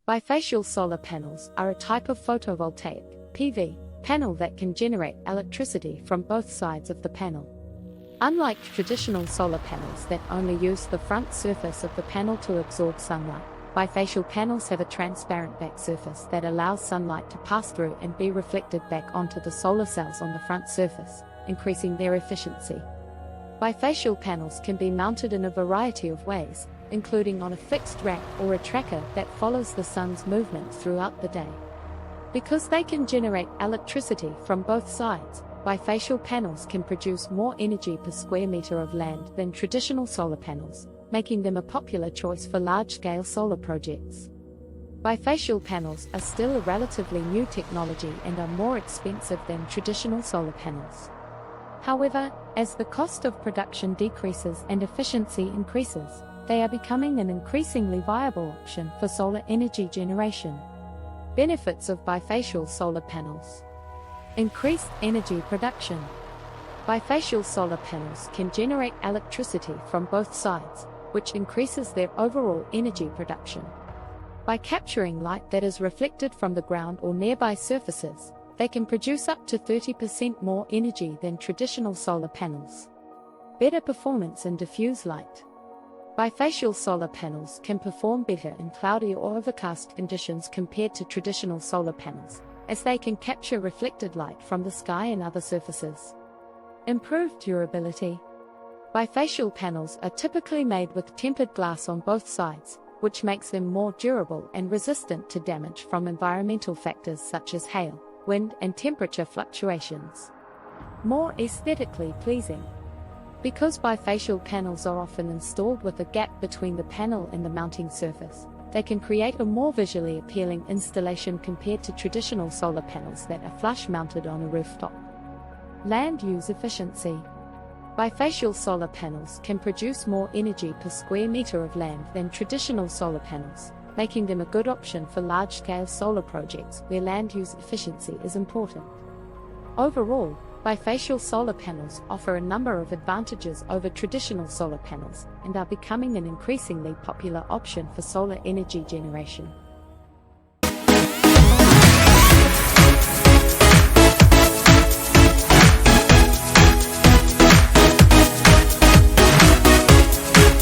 Bifacial solar panels are a type of photovoltaic (PV) panel that can generate electricity from both sides of the panel. Unlike traditional solar panels that only use the front surface of the panel to absorb sunlight, bifacial panels have a transparent back surface that allows sunlight to pass through and be reflected back onto the solar cells on the front surface, increasing their efficiency. Bifacial panels can be mounted in a variety of ways, including on a fixed rack or a tracker that follows the sun's movement throughout the day. Because they can generate electricity from both sides, bifacial panels can produce more energy per square meter of land than traditional solar panels, making them a popular choice for large-scale solar projects. Bifacial panels are still a relatively new technology and are more expensive than traditional solar panels. However, as the cost of production decreases and efficiency increases, they are becoming an increasingly viable option for solar energy generation. Benefits of bifacial solar panels: increased energy production. Bifacial solar panels can generate electricity from both sides, which increases their overall energy production. By capturing light that is reflected from the ground or nearby surfaces, they can produce up to 30% more energy than traditional solar panels. Better performance in diffuse light. Bifacial solar panels can perform better in cloudy or overcast conditions compared to traditional solar panels, as they can capture reflected light from the sky and other surfaces. Improved durability. Bifacial panels are typically made with tempered glass on both sides, which makes them more durable and resistant to damage from environmental factors such as hail, wind, and temperature fluctuations. More aesthetically pleasing. Because bifacial panels are often installed with a gap between the panel and the mounting surface, they can create a more visually appealing installation compared to traditional solar panels that are flush mounted on a rooftop. Land use efficiency. Bifacial solar panels can produce more energy per square meter of land than traditional solar panels, making them a good option for large-scale solar projects where land use efficiency is important. Overall, bifacial solar panels offer a number of advantages over traditional solar panels and are becoming an increasingly popular option for solar energy generation.